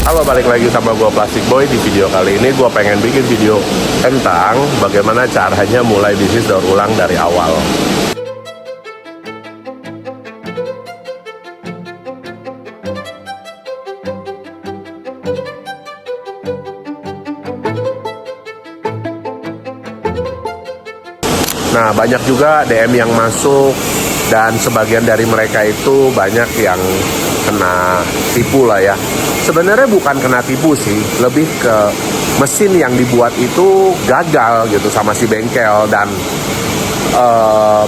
Halo, balik lagi sama gua Plastic Boy. Di video kali ini gua pengen bikin video tentang bagaimana caranya mulai bisnis daur ulang dari awal. Nah, banyak juga DM yang masuk, dan sebagian dari mereka itu banyak yang kena tipu lah ya. Sebenarnya bukan kena tipu sih, lebih ke mesin yang dibuat itu gagal gitu sama si bengkel, dan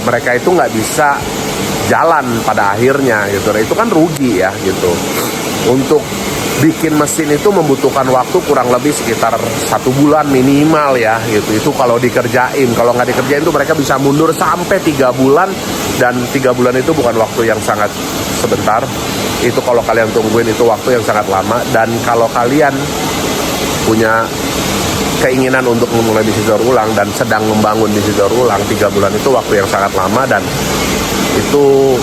mereka itu nggak bisa jalan pada akhirnya gitu. Itu kan rugi ya gitu. Untuk bikin mesin itu membutuhkan waktu kurang lebih sekitar 1 bulan minimal ya gitu. Itu kalau dikerjain. Kalau nggak dikerjain tuh mereka bisa mundur sampai 3 bulan. Dan 3 bulan itu bukan waktu yang sangat sebentar. Itu kalau kalian tungguin itu waktu yang sangat lama. Dan kalau kalian punya keinginan untuk memulai bisnis daur ulang dan sedang membangun bisnis daur ulang, 3 bulan itu waktu yang sangat lama, dan itu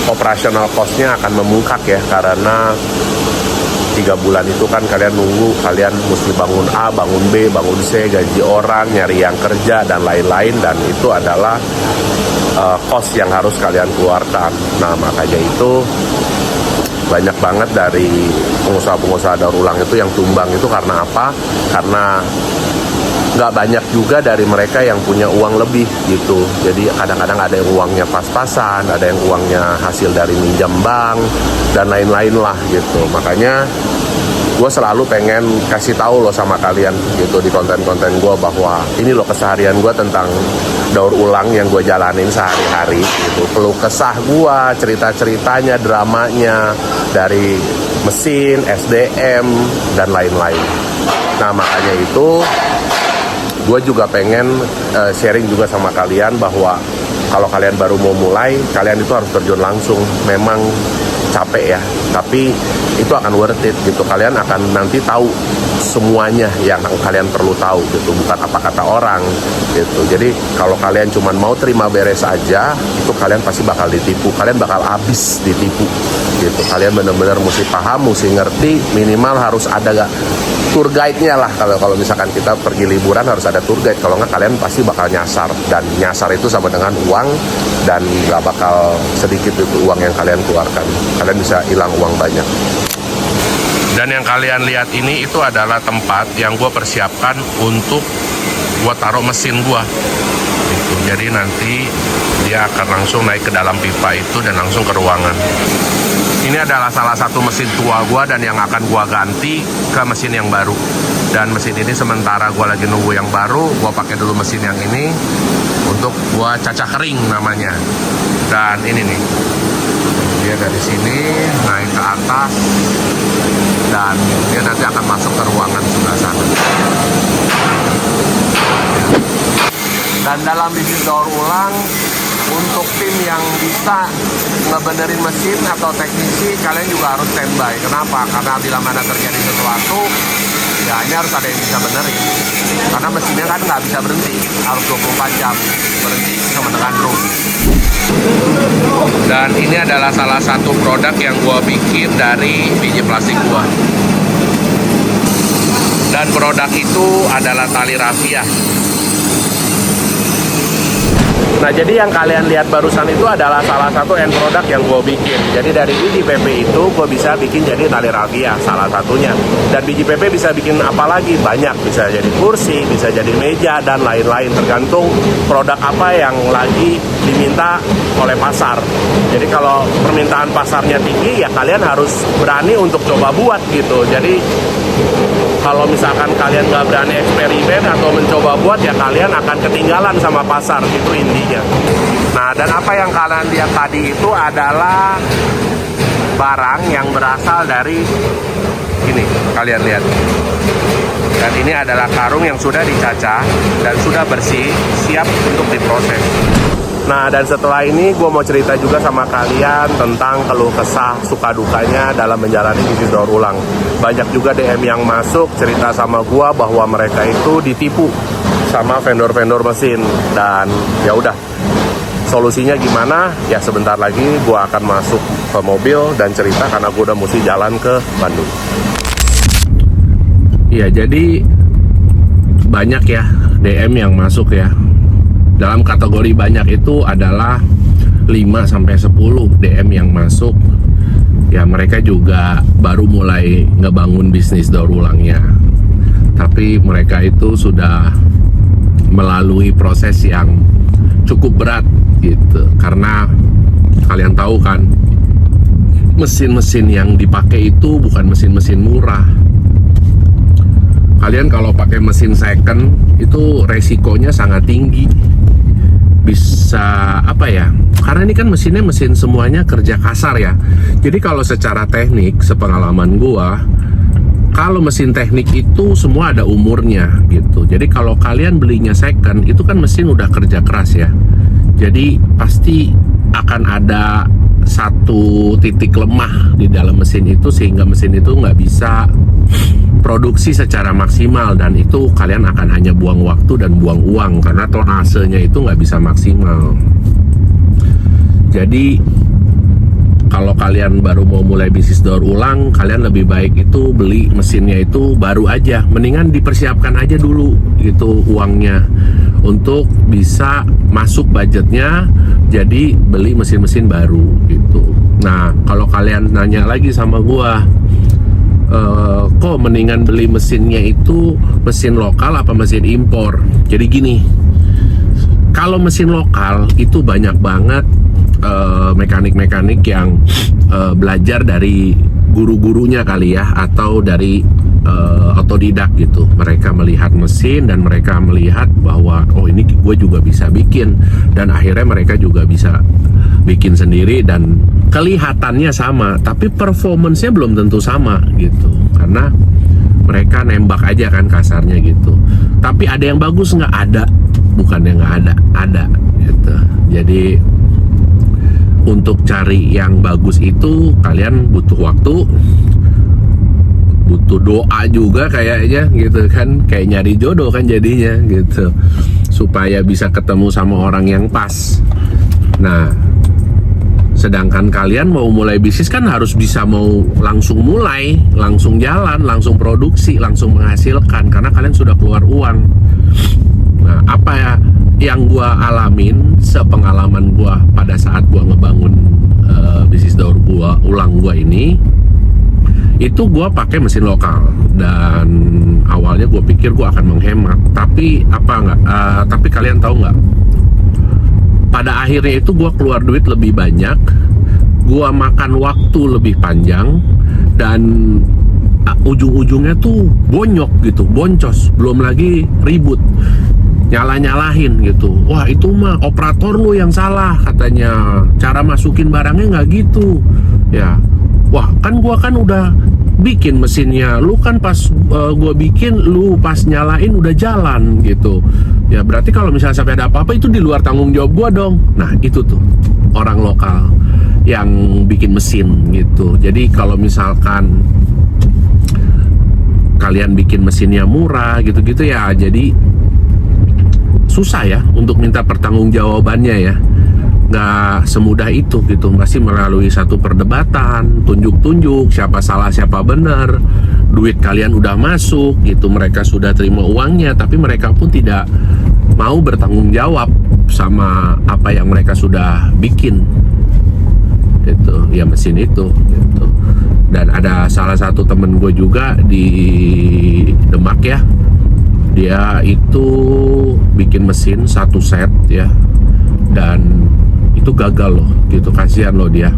operasional cost-nya akan membengkak ya, karena 3 bulan itu kan kalian nunggu, kalian mesti bangun A, bangun B, bangun C, gaji orang, nyari yang kerja, dan lain-lain, dan itu adalah cost yang harus kalian keluarkan. Nah, makanya itu banyak banget dari pengusaha-pengusaha daur ulang itu yang tumbang itu karena apa? Karena nggak banyak juga dari mereka yang punya uang lebih gitu. Jadi kadang-kadang ada yang uangnya pas-pasan, ada yang uangnya hasil dari minjam bank, dan lain-lain lah gitu. Makanya gue selalu pengen kasih tahu loh sama kalian gitu di konten-konten gue bahwa ini loh keseharian gue tentang daur ulang yang gue jalanin sehari-hari gitu. Keluh kesah gue, cerita-ceritanya, dramanya dari mesin, SDM, dan lain-lain. Nah, makanya itu gue juga pengen sharing juga sama kalian bahwa kalau kalian baru mau mulai, kalian itu harus terjun langsung. Memang capek ya, tapi itu akan worth it gitu. Kalian akan nanti tahu semuanya yang kalian perlu tahu gitu, bukan apa kata orang gitu. Jadi kalau kalian cuma mau terima beres aja, itu kalian pasti bakal ditipu. Kalian bakal habis ditipu gitu. Kalian benar-benar mesti paham, mesti ngerti. Minimal harus ada tour guide-nya lah. Kalau misalkan kita pergi liburan harus ada tour guide. Kalau nggak, kalian pasti bakal nyasar, dan nyasar itu sama dengan uang, dan nggak bakal sedikit itu uang yang kalian keluarkan. Kalian bisa hilang uang banyak. Dan yang kalian lihat ini itu adalah tempat yang gue persiapkan untuk gue taruh mesin gue gitu. Jadi nanti dia akan langsung naik ke dalam pipa itu dan langsung ke ruangan. Ini adalah salah satu mesin tua gue dan yang akan gue ganti ke mesin yang baru. Dan mesin ini sementara gue lagi nunggu yang baru, gue pakai dulu mesin yang ini untuk gue cacah kering namanya. Dan ini nih, dia dari sini naik ke atas, dan dia nanti akan masuk ke ruangan sebelah sana. Dan dalam bisnis daur ulang, untuk tim yang bisa ngebenerin mesin atau teknisi, kalian juga harus standby. Kenapa? Karena bila mana terjadi sesuatu, ya ini harus ada yang bisa benerin. Karena mesinnya kan nggak bisa berhenti, harus 24 jam berhenti sama dengan terus. Dan ini adalah salah satu produk yang gua bikin dari biji plastik gua. Dan produk itu adalah tali rafia. Nah, jadi yang kalian lihat barusan itu adalah salah satu end product yang gue bikin. Jadi dari biji PP itu gue bisa bikin jadi tali rafia, salah satunya. Dan biji PP bisa bikin apa lagi? Banyak, bisa jadi kursi, bisa jadi meja, dan lain-lain. Tergantung produk apa yang lagi diminta oleh pasar. Jadi kalau permintaan pasarnya tinggi, ya kalian harus berani untuk coba buat gitu. Jadi kalau misalkan kalian nggak berani eksperimen atau mencoba buat, ya kalian akan ketinggalan sama pasar, itu intinya. Nah, dan apa yang kalian lihat tadi itu adalah barang yang berasal dari ini, kalian lihat. Dan ini adalah karung yang sudah dicacah dan sudah bersih, siap untuk diproses. Nah, dan setelah ini gue mau cerita juga sama kalian tentang keluh kesah suka dukanya dalam menjalani bisnis daur ulang. Banyak juga DM yang masuk cerita sama gue bahwa mereka itu ditipu sama vendor-vendor mesin. Dan ya udah, solusinya gimana? Ya sebentar lagi gue akan masuk ke mobil dan cerita, karena gue udah mesti jalan ke Bandung. Ya, jadi banyak ya DM yang masuk ya. Dalam kategori banyak itu adalah 5-10 DM yang masuk. Ya, mereka juga baru mulai ngebangun bisnis daur ulangnya. Tapi mereka itu sudah melalui proses yang cukup berat gitu. Karena kalian tahu kan, mesin-mesin yang dipakai itu bukan mesin-mesin murah. Kalian kalau pakai mesin second itu resikonya sangat tinggi. Bisa apa ya? Karena ini kan mesinnya mesin semuanya kerja kasar ya. Jadi kalau secara teknik, sepengalaman gua, kalau mesin teknik itu semua ada umurnya gitu. Jadi kalau kalian belinya second, itu kan mesin udah kerja keras ya. Jadi pasti akan ada satu titik lemah di dalam mesin itu, sehingga mesin itu nggak bisa produksi secara maksimal, dan itu kalian akan hanya buang waktu dan buang uang karena tonasenya itu nggak bisa maksimal. Jadi kalau kalian baru mau mulai bisnis daur ulang, kalian lebih baik itu beli mesinnya itu baru aja. Mendingan dipersiapkan aja dulu gitu uangnya untuk bisa masuk budgetnya, jadi beli mesin-mesin baru gitu. Nah, kalau kalian nanya lagi sama gua, kok mendingan beli mesinnya itu mesin lokal apa mesin impor? Jadi gini, kalau mesin lokal itu banyak banget mekanik-mekanik yang belajar dari guru-gurunya kali ya, atau dari otodidak gitu. Mereka melihat mesin dan mereka melihat bahwa oh ini gue juga bisa bikin, dan akhirnya mereka juga bisa bikin sendiri dan kelihatannya sama, tapi performance-nya belum tentu sama gitu, karena mereka nembak aja kan kasarnya gitu. Tapi ada yang bagus nggak? Ada, bukannya nggak ada gitu. Jadi untuk cari yang bagus itu kalian butuh waktu, butuh doa juga kayaknya gitu kan, kayak nyari jodoh kan jadinya gitu, supaya bisa ketemu sama orang yang pas. Nah, sedangkan kalian mau mulai bisnis kan harus bisa mau langsung mulai, langsung jalan, langsung produksi, langsung menghasilkan, karena kalian sudah keluar uang. Nah, apa ya yang gua alamin, sepengalaman gua pada saat gua ngebangun bisnis daur ulang gua ini, itu gua pakai mesin lokal, dan awalnya gua pikir gua akan menghemat, tapi tapi kalian tahu nggak? Pada akhirnya itu gua keluar duit lebih banyak, gua makan waktu lebih panjang, dan ujung-ujungnya tuh bonyok gitu, boncos, belum lagi ribut, nyalah-nyalahin gitu. Wah, itu mah operator lu yang salah katanya, cara masukin barangnya nggak gitu ya. Wah, kan gua kan udah bikin mesinnya, lu kan pas gua bikin, lu pas nyalain udah jalan gitu ya. Berarti kalau misalnya sampai ada apa-apa itu di luar tanggung jawab gua dong. Nah, itu tuh orang lokal yang bikin mesin gitu. Jadi kalau misalkan kalian bikin mesinnya murah gitu-gitu ya, jadi susah ya untuk minta pertanggungjawabannya ya. Nggak semudah itu gitu, pasti melalui satu perdebatan, tunjuk-tunjuk siapa salah siapa benar. Duit kalian udah masuk gitu, mereka sudah terima uangnya, tapi mereka pun tidak mau bertanggung jawab sama apa yang mereka sudah bikin gitu ya, mesin itu gitu. Dan ada salah satu temen gue juga di Demak ya, dia itu bikin mesin satu set ya, dan itu gagal loh gitu, kasihan loh dia,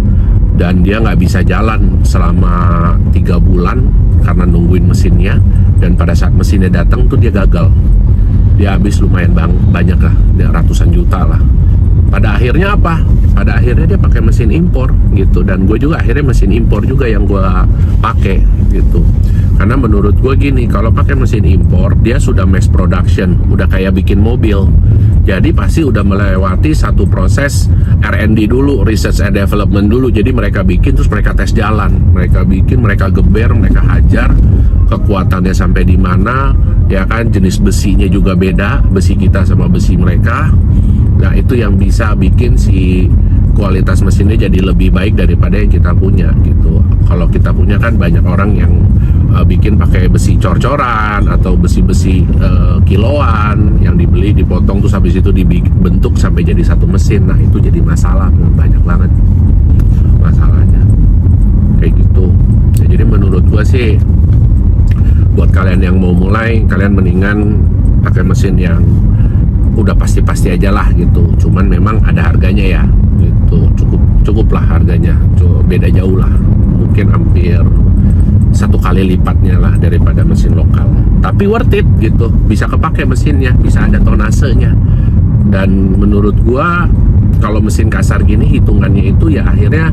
dan dia nggak bisa jalan selama 3 bulan karena nungguin mesinnya, dan pada saat mesinnya datang tuh dia gagal, dia habis lumayan banyak lah, dia ratusan juta lah. Pada akhirnya apa? Pada akhirnya dia pakai mesin impor gitu, dan gue juga akhirnya mesin impor juga yang gue pakai gitu. Karena menurut gue gini, kalau pakai mesin impor dia sudah mass production, udah kayak bikin mobil. Jadi pasti udah melewati satu proses R&D dulu, research and development dulu. Jadi mereka bikin terus mereka tes jalan, mereka bikin, mereka geber, mereka hajar kekuatannya sampai di mana, ya kan, jenis besinya juga beda, besi kita sama besi mereka. Nah, itu yang bisa bikin si kualitas mesinnya jadi lebih baik daripada yang kita punya gitu. Kalau kita punya kan banyak orang yang bikin pakai besi cor-coran atau besi-besi kiloan yang dibeli, dipotong terus habis itu dibentuk sampai jadi satu mesin. Nah itu jadi masalah, banyak banget masalahnya kayak gitu. Ya, jadi menurut gua sih buat kalian yang mau mulai, kalian mendingan pakai mesin yang udah pasti-pasti aja lah gitu. Cuman memang ada harganya ya gitu, cukup lah harganya, beda jauh lah, mungkin hampir 1 kali lipatnya lah daripada mesin lokal. Tapi worth it gitu, bisa kepake mesinnya, bisa ada tonasenya. Dan menurut gua kalau mesin kasar gini hitungannya itu ya akhirnya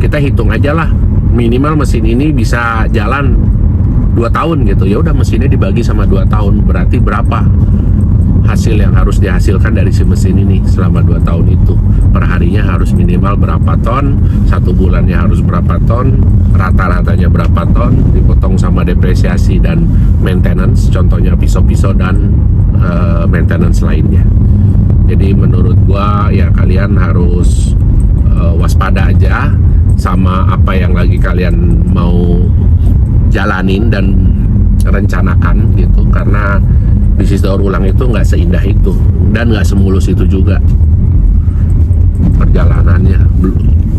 kita hitung aja lah, minimal mesin ini bisa jalan 2 tahun gitu. Ya udah mesinnya dibagi sama 2 tahun, berarti berapa hasil yang harus dihasilkan dari si mesin ini selama 2 tahun itu. Perharinya harus minimal berapa ton, 1 bulannya harus berapa ton, rata-ratanya berapa ton, dipotong sama depresiasi dan maintenance, contohnya pisau-pisau dan maintenance lainnya. Jadi menurut gua ya kalian harus waspada aja sama apa yang lagi kalian mau jalanin dan rencanakan gitu, karena bisnis daur ulang itu nggak seindah itu dan nggak semulus itu juga perjalanannya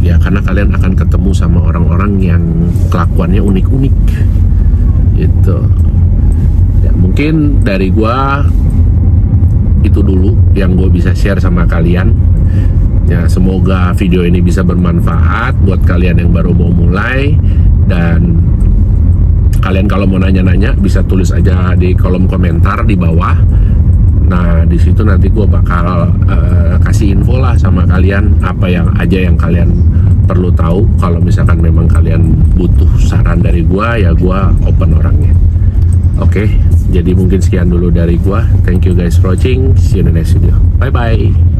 ya, karena kalian akan ketemu sama orang-orang yang kelakuannya unik-unik gitu ya. Mungkin dari gua itu dulu yang gue bisa share sama kalian ya. Semoga video ini bisa bermanfaat buat kalian yang baru mau mulai, dan kalian kalau mau nanya-nanya bisa tulis aja di kolom komentar di bawah. Nah di situ nanti gue bakal kasih info lah sama kalian apa yang aja yang kalian perlu tahu. Kalau misalkan memang kalian butuh saran dari gue ya gue open orangnya. Oke, jadi mungkin sekian dulu dari gue. Thank you guys for watching. See you in the next video. Bye bye.